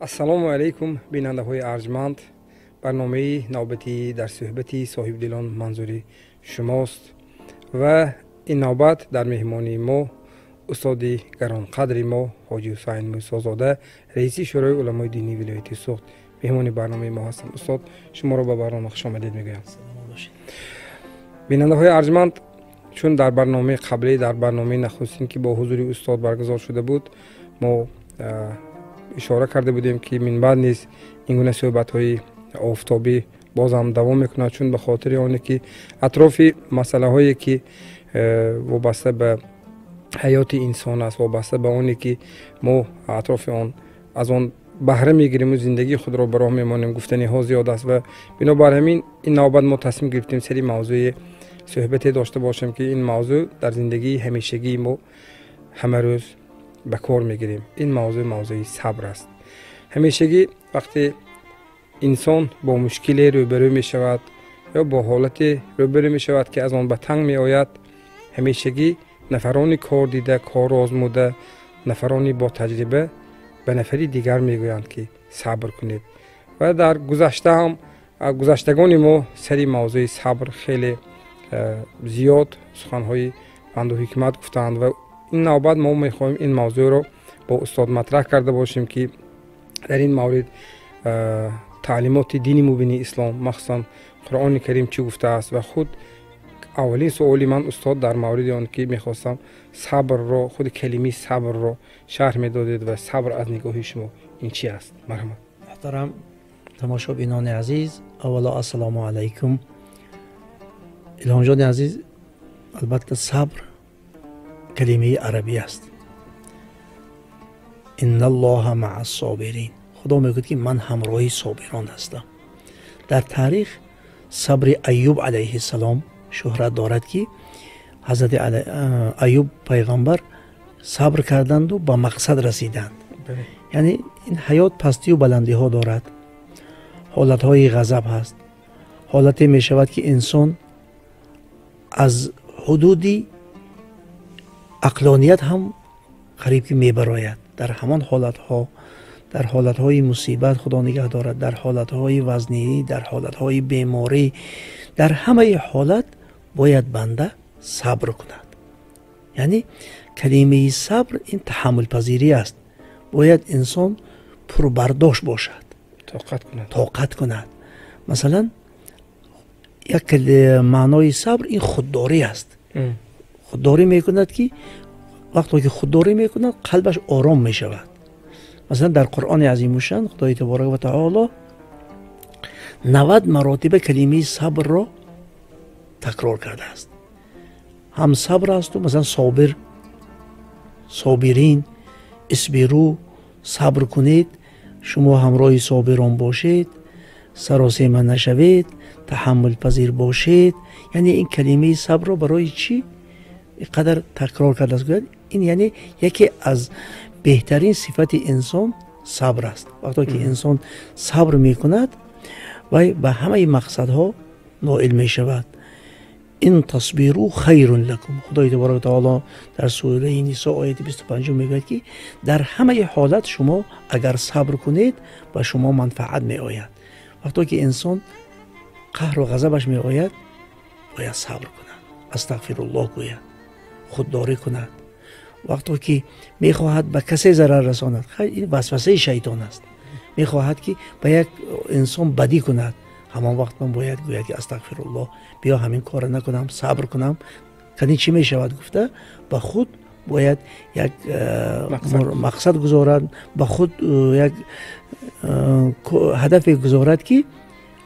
السلام علیکم بیننده های ارجمند. برنامه نوبتی در صحبتی صاحب دلان منظوری شماست و این نوبت در مهمانی ما استاد گرانقدر ما حاجی حسین موسی زاده رئیس شورای علمای دینی ولایت سوخت مهمان برنامه ما هستم. استاد شما را به برنامه خوش آمدید میگویم. بیننده های ارجمند، چون در برنامه قبلی در برنامه نخستین که با حضور استاد برگزار شده بود ما اشاره کرده بودیم که من بعد نیز این گونه صحبت های آفتابی باز هم دوام میکنه، چون به خاطر آنه که اطراف مسئله هایی که وابسته به حیات انسان است، وابسته به آنی که ما اطراف آن از آن بهره میگیریم و زندگی خود را براه میمانیم، گفتنی ها زیاد است و بنابر همین این نوبت ما تصمیم گرفتیم سری موضوع صحبتی داشته باشیم که این موضوع در زندگی همیشگی ما همه روز به کار میگیریم. این موضوع صبر است. همیشگی وقتی انسان با مشکلی روبرو می شود یا با حالت روبرو می شود که از آن به تنگ می آید، همیشگی نفرانی کار دیده، کار آزموده، نفرانی با تجربه به نفری دیگر می گویند که صبر کنید. و در گذشتگان ما سری موضوع صبر خیلی زیاد سخنهای پند و حکمت گفتند و این نوبت ما میخواهیم این موضوع رو با استاد مطرح کرده باشیم که در این مورد تعلیمات دین مبین اسلام مخصوصا قرآن کریم چی گفته است و خود اولین سوالی من استاد در مورد آن که میخواستم صبر رو، خود کلمه صبر رو شرح میدادید و صبر از نگاه شما این چی است؟ مرحمت. محترم تماشابینان عزیز، اولا السلام علیکم. الهام جان عزیز، البته صبر کلمه عربی است. ان الله مع الصابرین. خدا میگوید که من همراه صابران هستم. در تاریخ صبر ایوب علیه السلام شهرت دارد که حضرت ایوب پیغمبر صبر کردند و به مقصد رسیدند. یعنی این حیات پستی و بلندی ها دارد، حالت های غضب هست، حالتی می شود که انسان از حدودی عقلانیت هم قریب که می براید. در همان حالت ها، در حالت های مصیبت خدا نگه دارد، در حالت های وزنی، در حالت های بیماری، در همه حالت باید بنده صبر کند. یعنی کلمه صبر این تحمل پذیری است. باید انسان پربرداشت باشد، طاقت کند. مثلا یک معنای صبر این خودداری است. خودداری میکند که وقتی که خودداری میکند قلبش آرام میشود. مثلا در قرآن عظیم الشان خدای تبارک و تعالی 90 مراتب کلمه صبر را تکرار کرده است. هم صبر است و مثلا صابر، صابرین، اصبروا، صبر کنید، شما همراه صابران باشید، سراسیمه نشوید، تحمل پذیر باشید. یعنی این کلمه صبر را برای چی اینقدر تکرار کرده است؟ این یعنی یکی از بهترین صفت انسان صبر است. وقتی که انسان صبر می کند و به همه مقصدها نائل می شود. این تصبیرو خیر لکم. خدای تبارک و تعالی در سوره نساء آیه 25 میگوید که در همه حالت شما اگر صبر کنید به شما منفعت می آید. وقتی که انسان قهر و غضبش می آید باید صبر کند، استغفر الله گوید، خودداری کند. وقتی که می خواهد به کسی ضرر رساند، این وسوسه شیطان است. می خواهد که به یک انسان بدی کند، همان وقت من باید گوید که استغفر الله، بیا همین کار نکنم، صبر کنم. کنی چی می شود گفته؟ به خود باید یک مقصد گذارد، به خود یک هدف گذارد که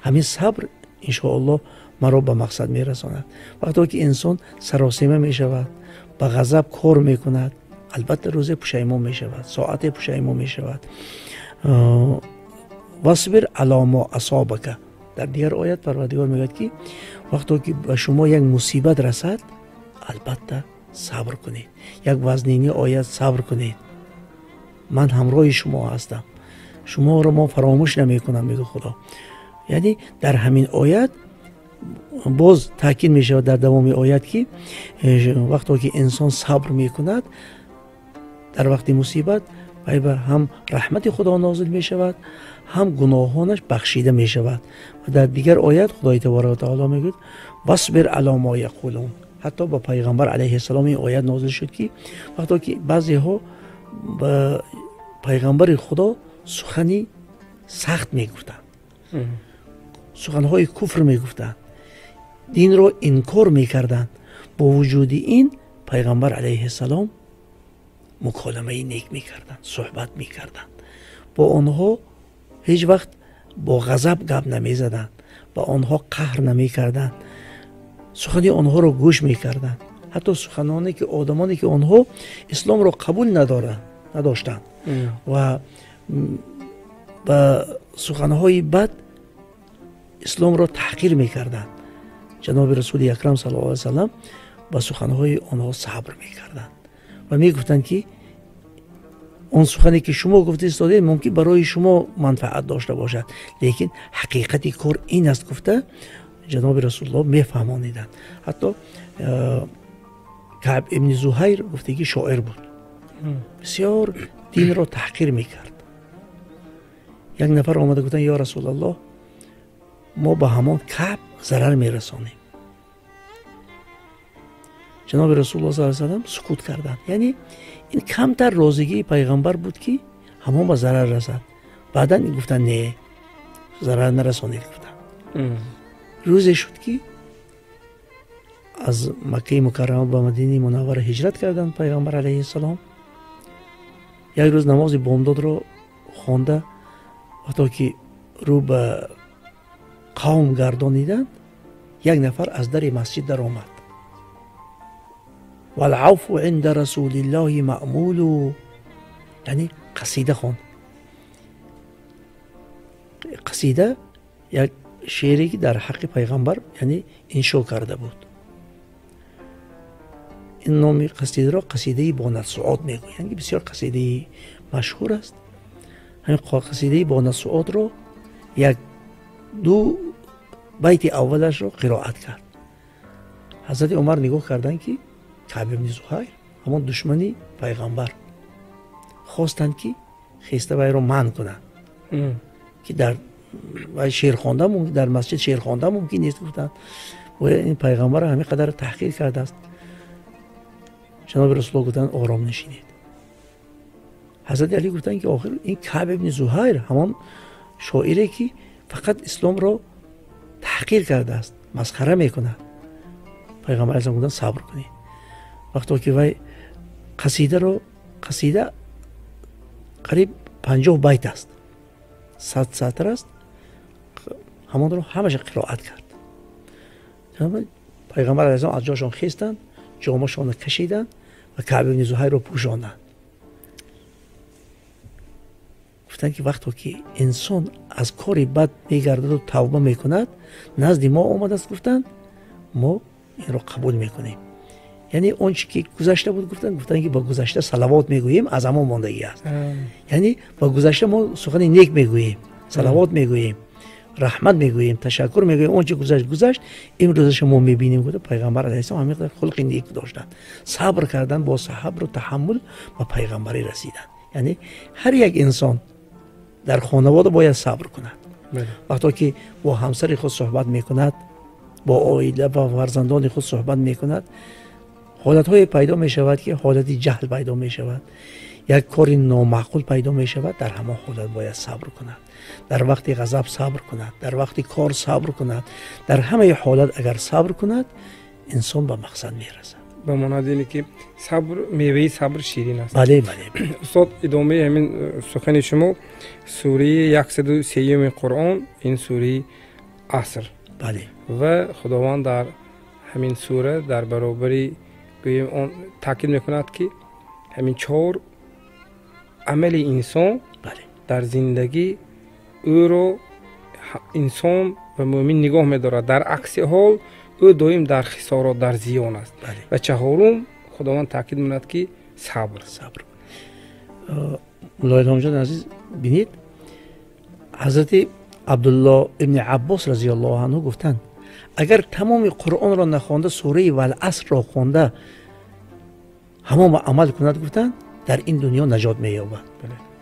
همین صبر انشاءالله مرا به مقصد می رساند. وقتی که انسان سراسیمه می شود، به غضب کار می کند، البته روز پشیمان می شود، ساعت پشیمان می شود. واصبر علی ما اصابک. در دیگر آیت پروردگار میگوید که وقتی که به شما یک مصیبت رسد البته صبر کنید. یک وزنینی آید صبر کنید، من همراه شما هستم، شما را ما فراموش نمی کنم میگه خدا. یعنی در همین آیت باز تاکید می شود در دوام آیت که وقتی که انسان صبر می کند در وقت مصیبت وی به هم رحمت خدا نازل می شود، هم گناهانش بخشیده می شود. و در دیگر آیت خدای تبارک و تعالی می گوید واصبر علی ما یقولون. حتی با پیغمبر علیه السلام این آیت نازل شد که وقتی که بعضی ها به پیغمبر خدا سخنی سخت می گفتند، سخنهای کفر می گفتند، دین را انکار می کردند، با وجود این پیغمبر علیه السلام مکالمه نیک می کردند، صحبت می کردند. با آنها هیچ وقت با غضب گپ نمی زدند، با آنها قهر نمی کردند، سخنی آنها را گوش می کردند. حتی سخنانی که آدمانی که آنها اسلام را قبول نداشتند و با سخنهای بد اسلام را تحقیر می کردند، جناب رسول اکرم صلی الله علیه وسلم با سخنهای آنها صبر می کردند و می گفتند که اون سخنی که شما گفته استاده ممکن برای شما منفعت داشته باشد، لیکن حقیقتی کار این است گفته جناب رسول الله می فهمانیدند. حتی کعب ابن زهیر گفته که شاعر بود، بسیار دین را تحقیر می کرد. یک نفر آمده گفتن یا رسول الله ما با همان کعب ضرر می رسانیم. جناب رسول الله صلی الله علیه وسلم سکوت کردند. یعنی این کمتر رازگی پیغمبر بود که همان با ضرر رسد. بعدا این گفتن نه ضرر نرسانید گفتن. روزی شد که از مکه مکرمه به مدینه منوره هجرت کردند پیغمبر علیه السلام. یک روز نماز بامداد رو خوانده وقتی که رو به قوم گردانیدند، یک نفر از در مسجد در آمد. والعفو عند رسول الله معمول، یعنی قصیده خوان. قصیده یک شعری که در حق پیغمبر یعنی انشا کرده بود. این نام قصیده را قصیده بانت سعاد میگویند، یعنی بسیار قصیده مشهور است. همین قصیده بانت سعاد را یک دو بیت اولش را قرائت کرد. حضرت عمر نگاه کردند که کعب ابن زهیر همان دشمنی پیغمبر خواستند که خسته وی را منع کنند که در شعر خوانده در مسجد شعر خوانده ممکن نیست. گفتند و این پیغمبر همین قدر تحقیر کرده است. جناب رسول الله گفتند آرام نشینید. حضرت علی گفتند که آخر این کعب ابن زهیر همان شاعری که فقط اسلام را تحقیر کرده است، مسخره میکند. پیغمبر علیه السلام صبر کنید. وقتی که وی قصیده قریب 50 بیت است، 100 سطر است، همان رو همش قرائت کرد. پیغمبر علیه السلام از جاشان خیستند، جامه‌شان کشیدند و کعب بن زهیر رو پوشاندند. گفتند که وقتی که انسان از کاری بد میگردد و توبه میکند نزد ما آمده است، گفتند ما این رو قبول میکنیم. یعنی اون چی که گذشته بود گفتن که با گذشته صلوات میگوییم از اما ماندگی است. یعنی با گذشته ما سخن نیک میگوییم، صلوات میگوییم، رحمت میگوییم، تشکر میگوییم. اون چی گذشت امروزش ما میبینیم. گفت پیغمبر علیه السلام همین خلق نیک داشتند، صبر کردن، با صبر و تحمل و پیغمبری رسیدن. یعنی هر یک انسان در خانواده باید صبر کند. وقتی که با همسر خود صحبت میکند، با عائله و فرزندان خود صحبت میکند، حالت‌های پیدا می شود که حالت جهل پیدا می شود، یک کار نامعقول پیدا می شود. در همه حالت باید صبر کند. در وقت غضب صبر کند، در وقت کار صبر کند. در همه حالت اگر صبر کند انسان به مقصد می رسد. به مانند اینه که صبر میوه صبر شیرین است. بله. استاد ادامه همین سخن شما سوره 130 قرآن، این سوره عصر. بله. و خداوند در همین سوره در برابری اون تاکید میکند که همین 4 عمل انسان در زندگی او رو انسان و مؤمن نگاه می‌دارد، در عکس حال او دائم در خسارات، در زیان است. و 4م خداوند تاکید می‌کند که صبر. مولای جان عزیز بینید حضرت عبدالله ابن عباس رضی الله عنه گفتند اگر تمام قرآن را نخوانده سوره والعصر را خوانده همه عمل کند، گفتند در این دنیا نجات می‌یابد.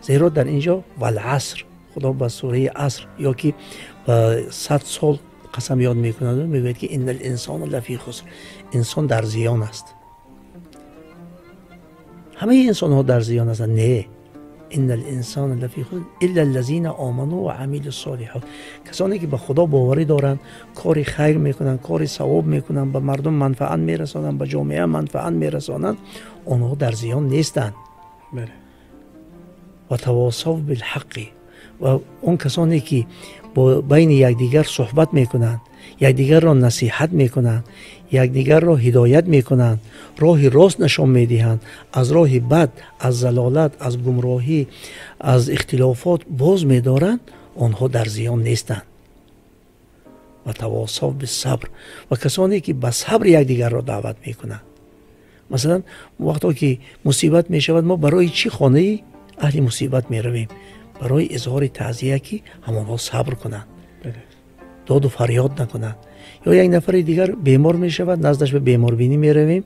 زیرا در اینجا والعصر، خدا با سوره عصر یا که 100 سال قسم یاد می‌کند و میگوید که ان الانسان لفی خسر، انسان در زیان است. همه انسان ها در زیان هستند؟ نه، ان الانسان لفی خسر الا الذين آمنوا و عملوا الصالحات. کسانی که به خدا باوری دارند، کار خیر میکنند، کار ثواب میکنند، به مردم منفعت میرسانند، به جامعه منفعت میرسانند، آنها در زیان نیستند. بله. و تواصوا بالحق، و اون کسانی که بین یکدیگر صحبت میکنند، یکدیگر را نصیحت میکنند، یکدیگر را هدایت میکنند، راه راست نشان میدهند، از راه بد، از ضلالت، از گمراهی، از اختلافات باز میدارند، آنها در زیان نیستند. و تواصوا بالصبر، و کسانی که به صبر یکدیگر را دعوت میکنند. مثلا وقتی که مصیبت میشود، ما برای چی خانه اهل مصیبت میرویم؟ برای اظهار تعزیه که همانها صبر کنند، داد و فریاد نکنند. یا یک نفر دیگر بیمار می شود، نزدش به بیمار بینی می رویم،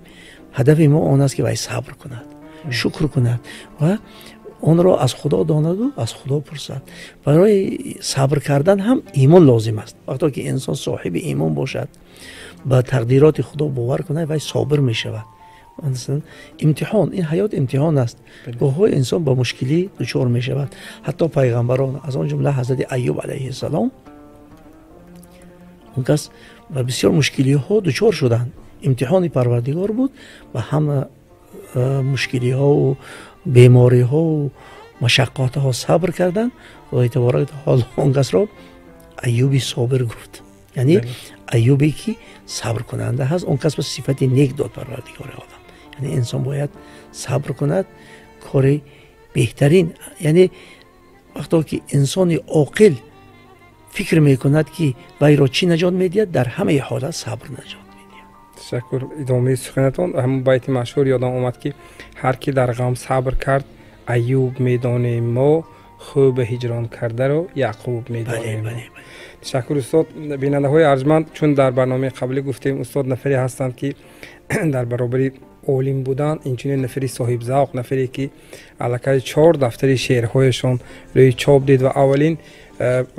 هدف ما آن است که وای صبر کند، شکر کند و آن را از خدا داند و از خدا پرسد. برای صبر کردن هم ایمان لازم است. وقتی که انسان صاحب ایمان باشد، به تقدیرات خدا باور کند، وای صابر می شود. مثلا امتحان، این حیات امتحان است. گاهی انسان با مشکلی دچار می شود. حتی پیغمبران، از آن جمله حضرت ایوب علیه السلام، اون کس و بسیار مشکلی ها دچار شدند. امتحان پروردگار بود و همه مشکلی ها و بیماری ها و مشقات ها صبر کردند. خدای تبارک حال اون کس را ایوبی صابر گفت. یعنی ایوبی که صبر کننده هست. اون کس به صفت نیک داد پروردگار عالم. یعنی انسان باید صبر کند، کار بهترین. یعنی وقتی که انسان عاقل فکر میکند که وی را چی نجات میدهد، در همه حالت صبر نجات میدهد. تشکر. ادامه سخنتان همون بیت مشهور یادم اومد که هر کی در غم صبر کرد، ایوب میدانیم ما، خوب هجران کرده رو یعقوب میدانیم. تشکر استاد. بیننده های ارجمند، چون در برنامه قبلی گفتیم استاد نفری هستند که در برابری عالم بودن، اینچنین نفری صاحب ذوق، نفری که الکی 4 دفتر شعرهایشان روی چاپ دید و اولین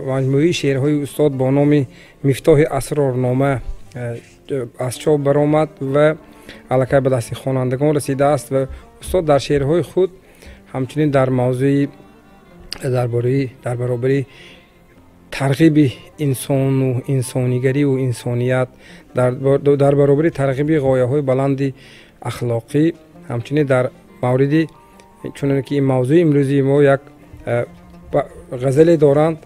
مجموعه شعرهای استاد با نام مفتاح اسرارنامه از چاپ برآمد و الکی به دست خوانندگان رسیده است. و استاد در شعرهای خود همچنین در موضوع در برابر ترغیب انسان و انسانیگری و انسانیت، در برابر ترغیب غایه‌های بلند اخلاقی، همچنین در مورد چون که این موضوع امروزی ما یک غزل دارند،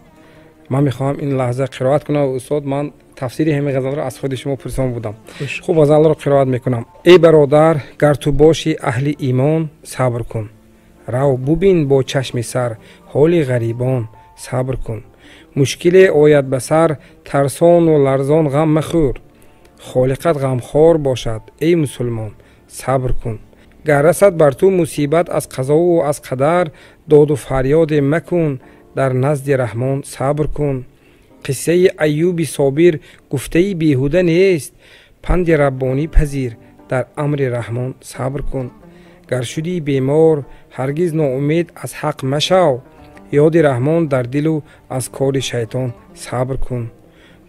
من میخواهم این لحظه قرائت کنم. استاد من تفسیر همین غزل را از خود شما پرسان بودم. خوب غزل را قرائت میکنم. ای برادر، گر تو باشی اهل ایمان، صبر کن. رو ببین با چشم سر حال غریبان، صبر کن. مشکل آید به سر، ترسان و لرزان غم مخور. خالقت غمخوار باشد ای مسلمان، صبر کن. گر رسد بر تو مصیبت از قضا و از قدر، داد و فریاد مکن، در نزد رحمان صبر کن. قصه ایوب صابر گفته بیهوده نیست، پند ربانی پذیر، در امر رحمان صبر کن. گر شدی بیمار هرگز ناامید از حق مشو، یاد رحمان در دل و از کار شیطان صبر کن.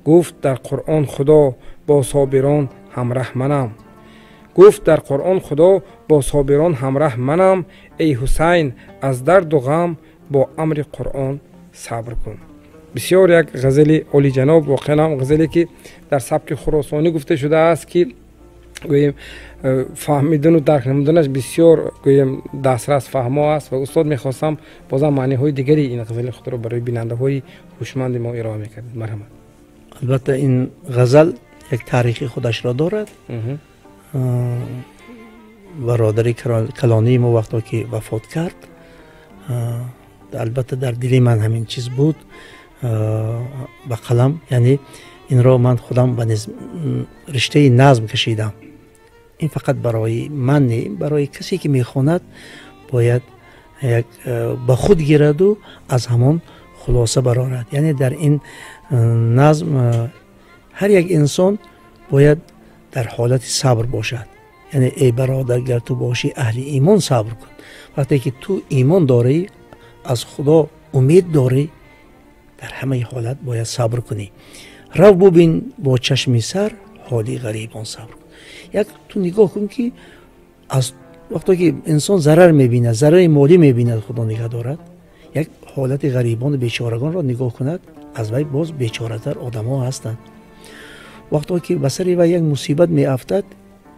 گفت در قرآن خدا با صابران همراه منم، گفت در قرآن خدا با صابران همراه منم. ای حسین از درد و غم با امر قرآن صبر کن. بسیار یک غزل عالی جناب، واقعا غزلی که در سبک خراسانی گفته شده است که گویم فهمیدن و درک نمودنش بسیار گویم دسترس فهما است. و استاد میخواستم بازم معنی های دیگری این غزل خود را برای بیننده های هوشمند ما ارائه میکرد. مرحمت. البته این غزل یک تاریخی خودش را دارد. برادر کلانی ما وقتی که وفات کرد، البته در دل من همین چیز بود به قلم، یعنی این را من خودم به رشته نظم کشیدم. این فقط برای من نه، برای کسی که میخواند باید یک به خود گیرد و از همان خلاصه برآورد. یعنی در این نظم هر یک انسان باید در حالت صبر باشد. یعنی ای برادر گر تو باشی اهل ایمان صبر کن. وقتی که تو ایمان داری، از خدا امید داری، در همه حالت باید صبر کنی. رو ببین با چشم سر حالی غریبان صبر کن. یک تو نگاه کن که از وقتی که انسان ضرر میبیند، ضرر مالی میبیند، خدا نگه دارد، یک حالت غریبان بیچارگان را نگاه کند، از وی باز بیچاره‌تر آدم ها هستند. وقتی که به سر وی یک مصیبت می افتد،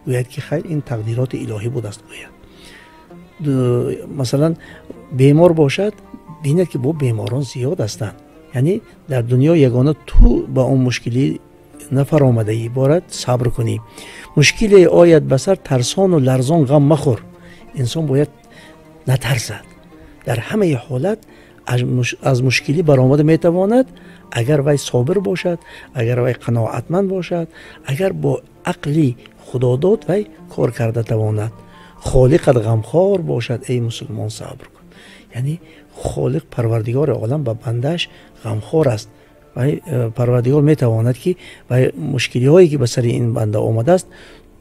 گوید که خیر این تقدیرات الهی بود است. گوید مثلا بیمار باشد، بیند که با بیماران زیاد هستند، یعنی در دنیا یگانه تو با اون مشکلی نفر آمده ای، باید صبر کنی. مشکل آید بسر، ترسان و لرزان غم مخور. انسان باید نترسد. در همه حالت از مشکلی برآمده میتواند اگر وی صابر باشد، اگر وی قناعتمند باشد، اگر با عقلی خداداد وی کار کرده تواند. خالقت غمخوار باشد ای مسلمان صبر کن. یعنی خالق پروردگار عالم به بندش غمخوار است و پروردگار میتواند که و مشکلی هایی که به سر این بنده آمده است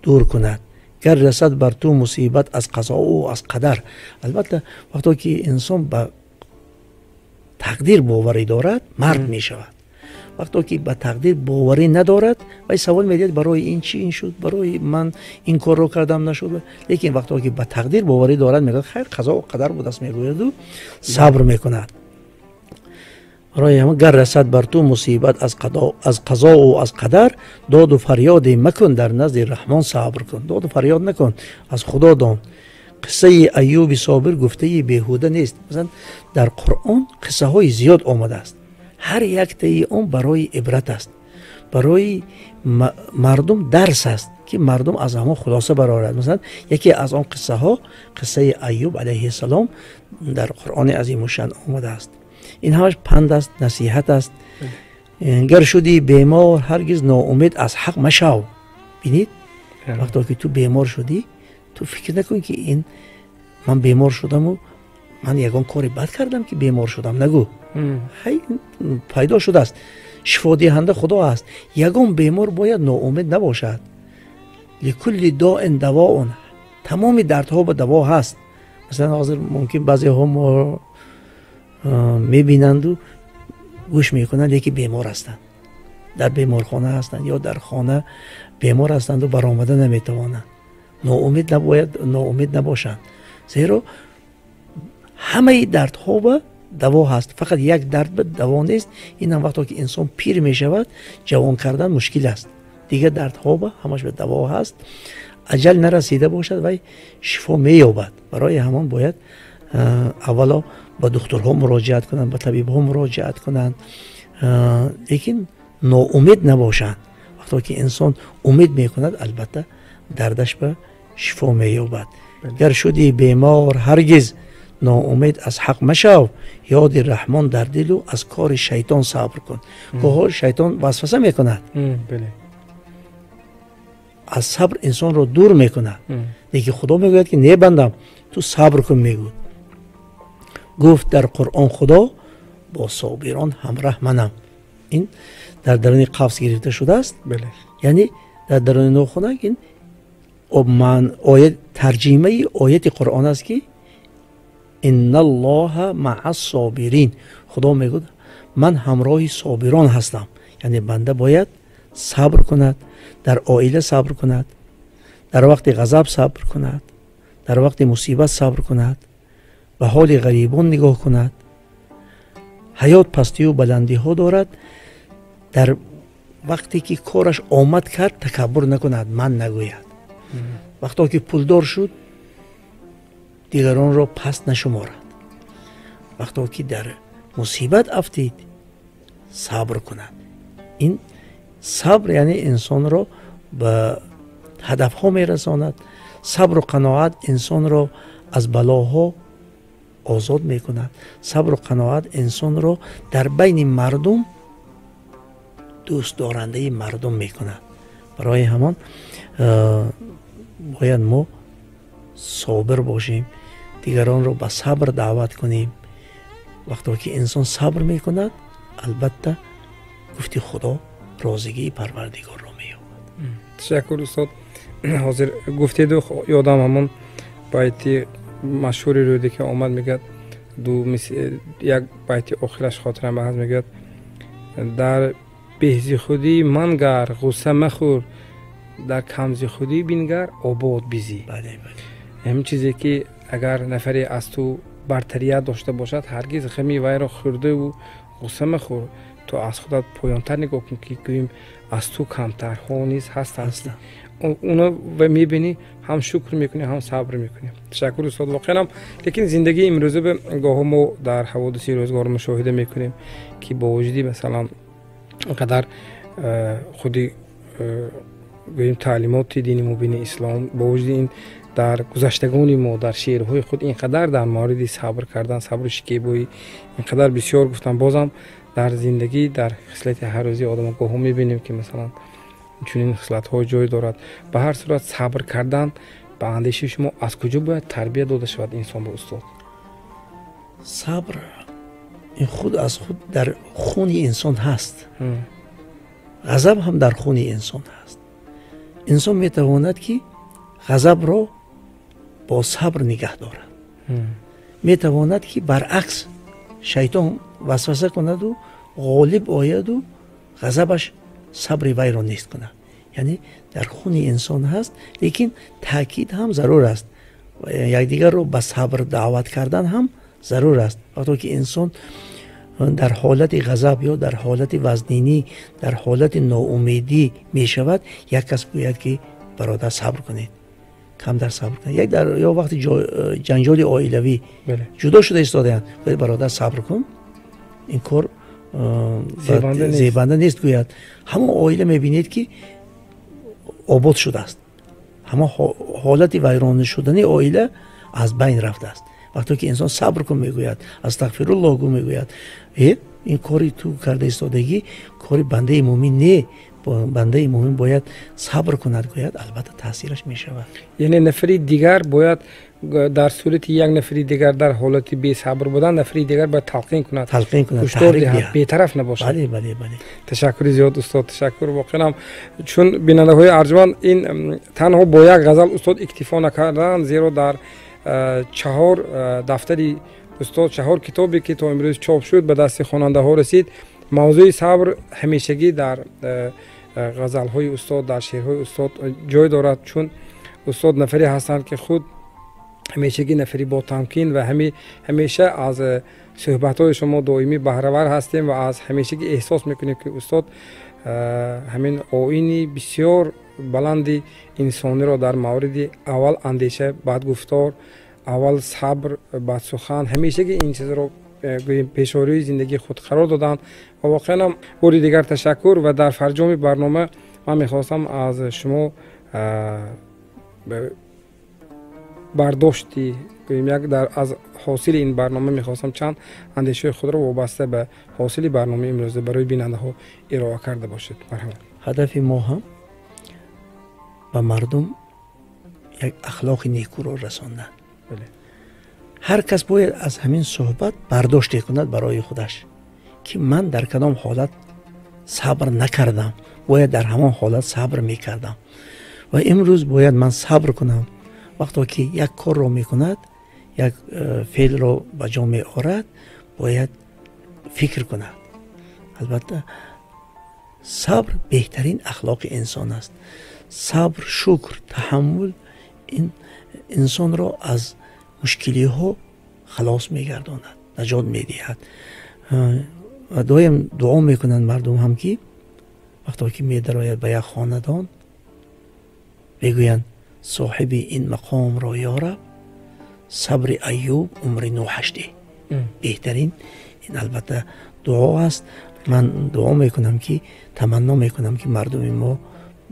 دور کند. گر رسد بر تو مصیبت از قضا و از قدر. البته وقتی که انسان به تقدیر باوری دارد مرد می شود. وقتی که به تقدیر باوری ندارد و سوال می‌دهد برای این چی این شد، برای من این کار رو کردم نشد. لیکن وقتی که به تقدیر باوری دارد میگه خیر قضا و قدر بود است، میگوید و صبر میکند. برای همه گر رسد بر تو مصیبت از قضا و از قدر، داد و فریاد مکن در نزد رحمان صبر کن. داد و فریاد نکن، از خدا دان. قصه ایوب صابر گفته بیهوده نیست. مثلا در قرآن قصه های زیاد آمده است، هر یک تایی اون برای عبرت است، برای مردم درس است که مردم از همون خلاصه برآورد. مثلا یکی از آن قصه ها قصه ایوب علیه السلام در قرآن عظیم الشأن آمده است. این همش پند است، نصیحت است. گر شدی بیمار هرگز ناامید از حق مشو. بینید وقتی که تو بیمار شدی، تو فکر نکن که این من بیمار شدم و من یگان کاری بد کردم که بیمار شدم. نگو هی پیدا شده است، شفا دهنده خدا است. یگان بیمار باید ناامید نباشد. لکل داء دواء، تمام دردها به دوا هست. مثلا حاضر ممکن بعضی ها ما میبینند و گوش میکنند یکی بیمار هستند، در بیمارخانه هستند یا در خانه بیمار هستند و برآمده نمیتوانند. ناامید نباید ناامید نباشند، زیرا همه دردها به دوا هست. فقط یک درد به دوا نیست. این هم وقتی که انسان پیر می شود جوان کردن مشکل است. دیگه دردها به همش به دوا هست. اجل نرسیده باشد و شفا می یابد. برای همان باید اولا با دکترها مراجعت کنند، با طبیبها مراجعت کنند، لیکن ناامید نباشند. وقتی که انسان امید می کند البته دردش به شفا می یابد. گر شدی بیمار هرگز ناامید از حق مشو، یاد رحمان در دل و از کار شیطان صبر کن. که شیطان وسوسه میکند، از صبر انسان رو دور میکند. لیکن خدا میگوید که نه بندم تو صبر کن. میگوید گفت در قرآن خدا با صابران همراه منم. این در درون قفس گرفته شده است. یعنی در درون ناخنک این من آیت ترجمه آیت قرآن است که ان الله مع الصابرین. خدا میگه من همراه صابران هستم. یعنی بنده باید صبر کند، در عائله صبر کند، در وقت غضب صبر کند، در وقت مصیبت صبر کند، به حال غریبان نگاه کند. حیات پستی و بلندی ها دارد. در وقتی که کارش آمد کرد تکبر نکند، من نگوید. وقتی که پولدار شد دیگران را پست نشمارد. وقتی که در مصیبت افتید صبر کند. این صبر یعنی انسان را به هدف ها می رساند. صبر و قناعت انسان را از بلاها آزاد می کند. صبر و قناعت انسان را در بین مردم دوست دارنده مردم می کند. برای همان باید ما صابر باشیم، دیگران را به صبر دعوت کنیم. وقتی که انسان صبر می کند البته گفتی خدا رازگی پروردگار را می یابد. تشکر استاد. حاضر گفتید و یادم همون بایتی مشهوری رو که آمد میگه یک بایتی آخرش خاطرم به هست میگه در بهزی خودی منگر غصه مخور در کمزی خودی بینگر آباد بیزی. بله همین چیزی که اگر نفری از تو برتریت داشته باشد هرگز غمی وی را خورده و غصه مخور. تو از خودت پایانتر نگاه کن که گوییم از تو کمتر ها نیز هستند. اونو و میبینی هم شکر میکنی هم صبر میکنی. تشکر استاد. واقعا هم لیکن زندگی امروزه به گاه ما در حوادث روزگار مشاهده میکنیم که با وجودی مثلا اینقدر خودی گوییم تعلیمات دینی مبین اسلام با وجود این در گذشتگان ما در شعرهای خود اینقدر در مورد صبر کردن، صبر و شکیبایی اینقدر بسیار گفتن، بازم در زندگی در خصلت هر روزی آدم گاه میبینیم که مثلا چنین خصلت های جای دارد. به هر صورت صبر کردن به اندیشه شما از کجا باید تربیت داده شود انسان به استاد؟ صبر این خود از خود در خون انسان هست. غضب هم در خون انسان هست. انسان میتواند که غضب را با صبر نگه دارد. میتواند که برعکس شیطان وسوسه کند و غالب آید و غضبش صبر وی را نیست کند. یعنی در خون انسان هست، لیکن تاکید هم ضرور است. یکدیگر را به صبر دعوت کردن هم ضرور است. وقتی که انسان در حالت غضب یا در حالت وزنینی، در حالت ناامیدی می شود، یک کس گوید که برادر صبر کنید، کم در صبر کنید. یا وقتی جنجال عائلوی جدا شده ایستاده‌اند، برادر صبر کن، این کار زیبنده نیست گوید. همه عائله میبینید که آباد شده است، همه حالت ویران شدن عائله از بین رفته است. وقتی که انسان صبر کن میگوید، استغفرالله گو میگوید، این کاری تو کرده ایستادگی کاری بنده مومن نه، بنده مومن باید صبر کند گوید، البته تاثیرش میشود. یعنی نفری دیگر باید در صورت یک نفری دیگر در حالت بی صبر بودن، نفری دیگر باید تلقین کند، تحریک دهد، بی‌طرف نباشد. بله. تشکر زیاد استاد، تشکر. واقعا چون بیننده های ارجمند این تنها با یک غزل استاد اکتفا نکردن، زیرا در 4 دفتری استاد، 4 کتابی که تا امروز چاپ شد به دست خواننده ها رسید، موضوع صبر همیشگی در غزل های استاد، در شعرهای استاد جای دارد. چون استاد نفری هستند که خود همیشگی نفری با تمکین و همیشه از صحبت های شما دائمی بهره ور هستیم و از همیشگی احساس میکنیم که استاد همین آیینی بسیار بلندی انسانی را در مورد اول اندیشه، بعد گفتار، اول صبر، بعد سخن، همیشگی این چیز را پیش‌روی زندگی خود قرار دادند. و واقعا هم باری دیگر تشکر. و در فرجام برنامه من میخواستم از شما برداشتی از حاصل این برنامه میخواستم چند اندیشه خود را وابسته به حاصل برنامه امروز برای بیننده ها ارائه کرده باشید. مرحبا. هدف ما هم به مردم یک اخلاق نیکو را رساندن. هر کس باید از همین صحبت برداشت کند برای خودش که من در کدام حالت صبر نکردم، باید در همان حالت صبر میکردم و امروز باید من صبر کنم. وقتی که یک کار را میکند، یک فعل را به جا می آورد، باید فکر کند. البته صبر بهترین اخلاق انسان است. صبر، شکر، تحمل این انسان را از مشکلی ها خلاص میگرداند، نجات میدهد. و دایم دعا میکنند مردم هم که وقتی که میدراید به یک خاندان بگویند صاحب این مقام را یارب، صبر ایوب عمر نوحش ده. بهترین این البته دعا است. من دعا میکنم که تمنا میکنم که مردم ما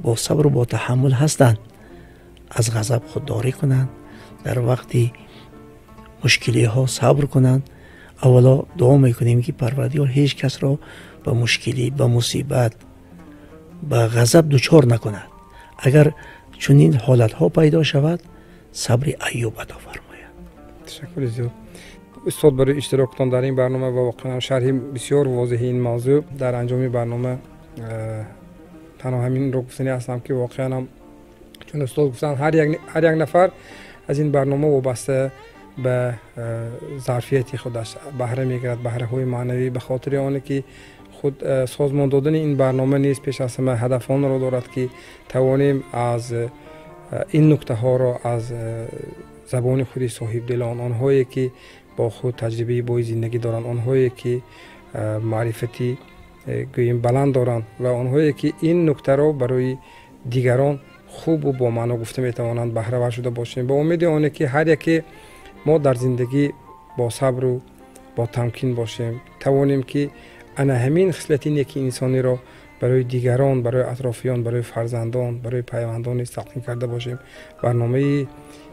با صبر و با تحمل هستند، از غضب خودداری کنند، در وقتی مشکلی ها صبر کنند. اولا دعا میکنیم که پروردگار هیچ کس را به مشکلی، به مصیبت، به غضب دچار نکند. اگر چنین حالت ها پیدا شود، صبر ایوب عطا فرماید. تشکر زیاد استاد برای اشتراکتان در این برنامه و واقعا شرح بسیار واضح این موضوع. در انجام برنامه تنها همین رو گفتنی هستم که واقعا هم چون استاد گفتن هر یک نفر از این برنامه وابسته به ظرفیت خودش بهره میگیرد، بهره های معنوی، به خاطر آنه که خود سازمان دادن این برنامه نیست، پیش از همه هدف آن را دارد که توانیم از این نکته ها را از زبان خودی صاحب دلان، آنهایی که با خود تجربه بای زندگی دارند، آنهایی که معرفتی گوییم بلند دارند و آنهایی که این نکته را برای دیگران خوب و با معنا گفته میتوانند بهره ور شده باشیم. با امید آنه که هر یکی ما در زندگی با صبر و با تمکین باشیم، توانیم که انا همین خصلت نیک انسانی را برای دیگران، برای اطرافیان، برای فرزندان، برای پیوندان تقدیم کرده باشیم. برنامه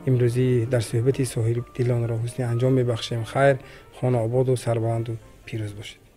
امروزی در صحبت صاحب دلان را حسنی انجام میبخشیم. خیر، خانه آباد و سربلند و پیروز باشید.